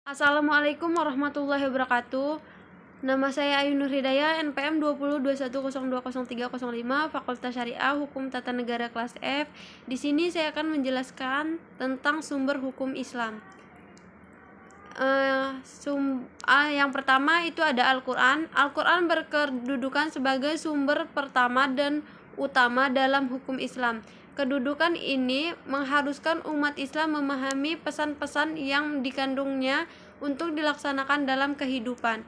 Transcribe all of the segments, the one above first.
Assalamualaikum warahmatullahi wabarakatuh. Nama saya Ayu Nur Hidayah, NPM 2021020305, Fakultas Syariah Hukum Tata Negara kelas F. Di sini saya akan menjelaskan tentang sumber hukum Islam. Yang pertama itu ada Al-Quran. Al-Quran berkedudukan sebagai sumber pertama dan utama dalam hukum Islam. Kedudukan ini mengharuskan umat Islam memahami pesan-pesan yang dikandungnya untuk dilaksanakan dalam kehidupan.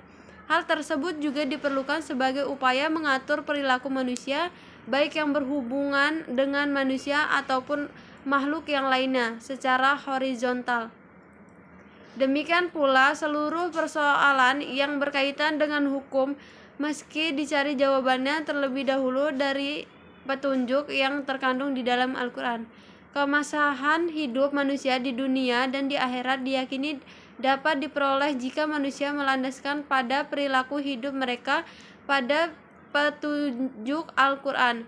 Hal tersebut juga diperlukan sebagai upaya mengatur perilaku manusia, baik yang berhubungan dengan manusia ataupun makhluk yang lainnya secara horizontal. Demikian pula seluruh persoalan yang berkaitan dengan hukum, meski dicari jawabannya terlebih dahulu dari petunjuk yang terkandung di dalam Al-Quran. Kemaslahan hidup manusia di dunia dan di akhirat diyakini dapat diperoleh jika manusia melandaskan pada perilaku hidup mereka pada petunjuk Al-Quran.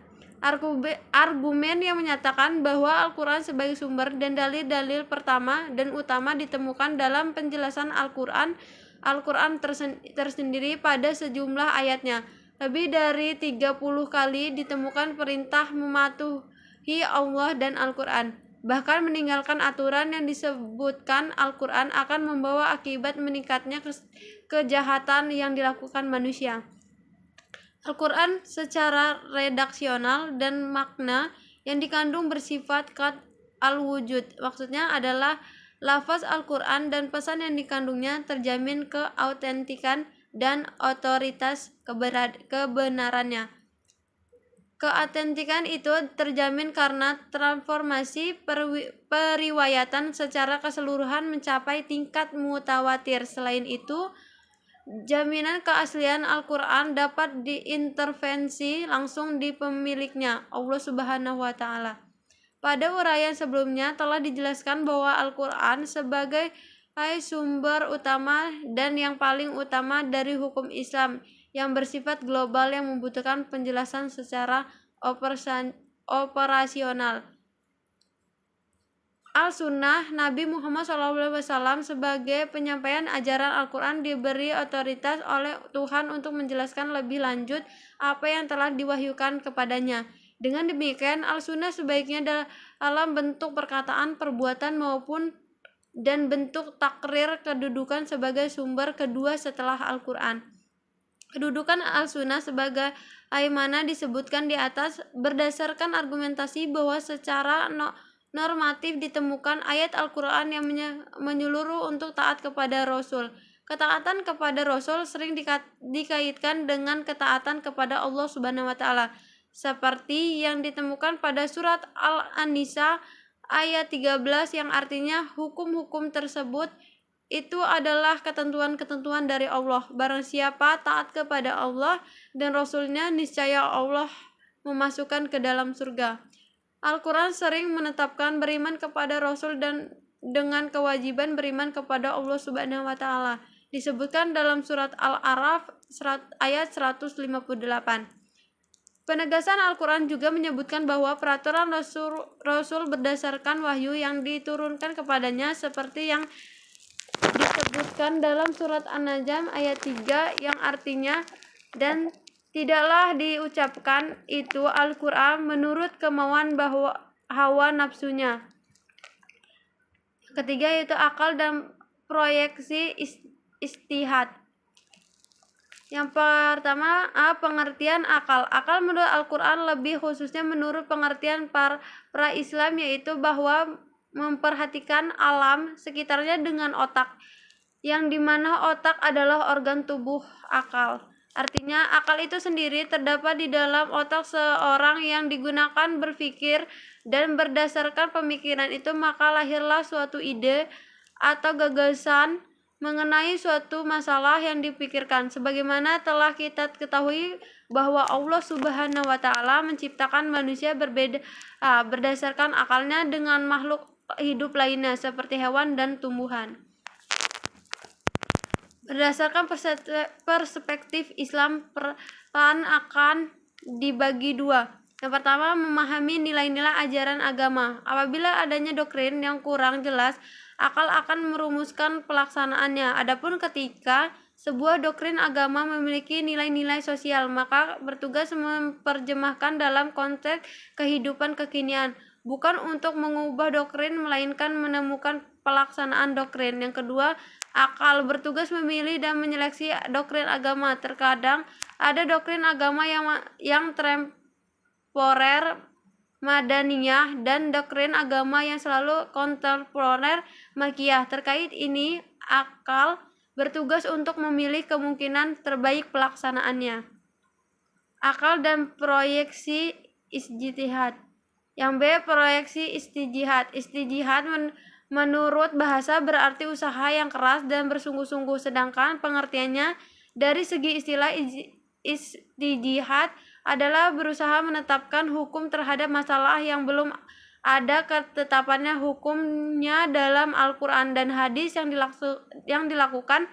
Argumen yang menyatakan bahwa Al-Quran sebagai sumber dan dalil-dalil pertama dan utama ditemukan dalam penjelasan Al-Quran tersendiri pada sejumlah ayatnya. Lebih dari 30 kali ditemukan perintah mematuhi Allah dan Al-Quran. Bahkan meninggalkan aturan yang disebutkan Al-Quran akan membawa akibat meningkatnya kejahatan yang dilakukan manusia. Al-Quran secara redaksional dan makna yang dikandung bersifat qat al-wujud. Maksudnya adalah lafaz Al-Quran dan pesan yang dikandungnya terjamin keautentikan dan otoritas kebenarannya. Keautentikan itu terjamin karena transformasi periwayatan secara keseluruhan mencapai tingkat mutawatir. Selain itu, jaminan keaslian Al-Quran dapat diintervensi langsung di pemiliknya, Allah Subhanahu wa Ta'ala. Pada uraian sebelumnya telah dijelaskan bahwa Al-Quran sebagai sumber utama dan yang paling utama dari hukum Islam yang bersifat global yang membutuhkan penjelasan secara operasional. Al-Sunnah Nabi Muhammad SAW sebagai penyampaian ajaran Al-Quran diberi otoritas oleh Tuhan untuk menjelaskan lebih lanjut apa yang telah diwahyukan kepadanya. Dengan demikian, Al-Sunnah sebaiknya dalam bentuk perkataan, perbuatan maupun dan bentuk takrir kedudukan sebagai sumber kedua setelah Al-Quran. Kedudukan Al-Sunnah sebagai mana disebutkan di atas berdasarkan argumentasi bahwa secara normatif ditemukan ayat Al-Quran yang menyeluruh untuk taat kepada Rasul. Ketaatan kepada Rasul sering dikaitkan dengan ketaatan kepada Allah Subhanahu wa Ta'ala, seperti yang ditemukan pada surat Al-An-Nisa ayat 13 yang artinya hukum-hukum tersebut itu adalah ketentuan-ketentuan dari Allah. Barang siapa taat kepada Allah dan Rasulnya, niscaya Allah memasukkan ke dalam surga. Al-Quran sering menetapkan beriman kepada Rasul dan dengan kewajiban beriman kepada Allah Subhanahu wa Ta'ala. Disebutkan dalam surat Al-A'raf ayat 158. Penegasan Al-Quran juga menyebutkan bahwa peraturan Rasul berdasarkan wahyu yang diturunkan kepadanya seperti yang disebutkan dalam surat An-Najm ayat 3 yang artinya, dan tidaklah diucapkan itu Al-Quran menurut kemauan bahwa hawa nafsunya. Ketiga yaitu akal dan proyeksi istihad. Yang pertama, pengertian akal. Akal menurut Al-Quran lebih khususnya menurut pengertian para Islam yaitu bahwa memperhatikan alam sekitarnya dengan otak, yang dimana otak adalah organ tubuh akal. Artinya akal itu sendiri terdapat di dalam otak seorang yang digunakan berpikir, dan berdasarkan pemikiran itu maka lahirlah suatu ide atau gagasan mengenai suatu masalah yang dipikirkan. Sebagaimana telah kita ketahui bahwa Allah Subhanahu wa Ta'ala menciptakan manusia berdasarkan akalnya dengan makhluk hidup lainnya seperti hewan dan tumbuhan. Berdasarkan perspektif Islam, peran akan dibagi dua. Yang pertama, memahami nilai-nilai ajaran agama. Apabila adanya doktrin yang kurang jelas akal akan merumuskan pelaksanaannya. Adapun ketika sebuah doktrin agama memiliki nilai-nilai sosial, maka bertugas memperjemahkan dalam konteks kehidupan kekinian, bukan untuk mengubah doktrin melainkan menemukan pelaksanaan doktrin. Yang kedua, akal bertugas memilih dan menyeleksi doktrin agama. Terkadang ada doktrin agama yang temporer Madaniyah dan doktrin agama yang selalu kontemporer Makiyah. Terkait ini, akal bertugas untuk memilih kemungkinan terbaik pelaksanaannya. Akal dan proyeksi ijtihad. Yang B, proyeksi istijihad. Istijihad menurut bahasa berarti usaha yang keras dan bersungguh-sungguh, sedangkan pengertiannya dari segi istilah istijihad adalah berusaha menetapkan hukum terhadap masalah yang belum ada ketetapannya hukumnya dalam Al-Quran dan hadis yang dilakukan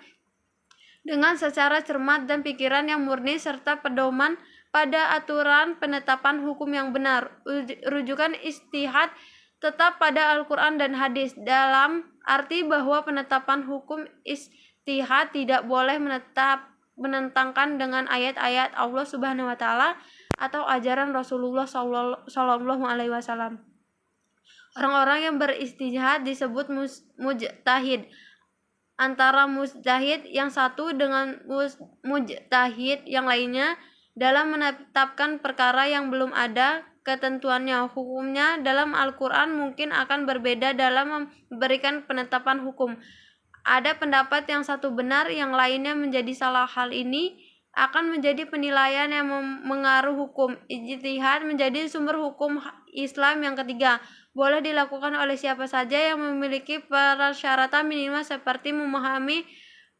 dengan secara cermat dan pikiran yang murni serta pedoman pada aturan penetapan hukum yang benar. Rujukan istihad tetap pada Al-Quran dan hadis dalam arti bahwa penetapan hukum istihad tidak boleh menentangkan dengan ayat-ayat Allah Subhanahu wa taala atau ajaran Rasulullah sallallahu alaihi wasallam. Orang-orang yang beristihad disebut mujtahid. Antara mujtahid yang satu dengan mujtahid yang lainnya dalam menetapkan perkara yang belum ada ketentuannya. Hukumnya dalam Al-Quran mungkin akan berbeda dalam memberikan penetapan hukum. Ada pendapat yang satu benar, yang lainnya menjadi salah. Hal ini akan menjadi penilaian yang mengaruh hukum. Ijtihad menjadi sumber hukum Islam. Yang ketiga, boleh dilakukan oleh siapa saja yang memiliki persyaratan minimal seperti memahami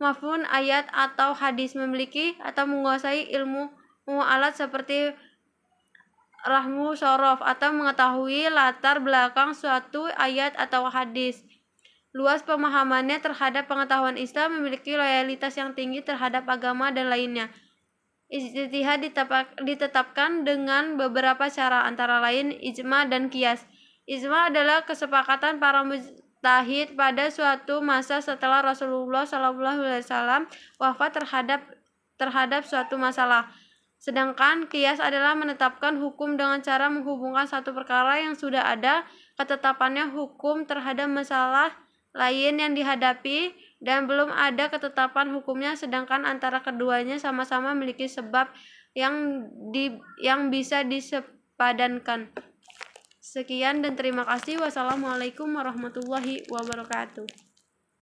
mafhum ayat atau hadis, memiliki atau menguasai ilmu alat seperti rahmu sorof, atau mengetahui latar belakang suatu ayat atau hadis. Luas pemahamannya terhadap pengetahuan Islam, memiliki loyalitas yang tinggi terhadap agama dan lainnya. Ijtihad ditetapkan dengan beberapa cara, antara lain ijma dan qiyas. Ijma adalah kesepakatan para mujtahid pada suatu masa setelah Rasulullah SAW wafat terhadap suatu masalah. Sedangkan qiyas adalah menetapkan hukum dengan cara menghubungkan satu perkara yang sudah ada ketetapannya hukum terhadap masalah lain yang dihadapi dan belum ada ketetapan hukumnya, sedangkan antara keduanya sama-sama memiliki sebab yang bisa disepadankan. Sekian dan terima kasih. Wassalamualaikum warahmatullahi wabarakatuh.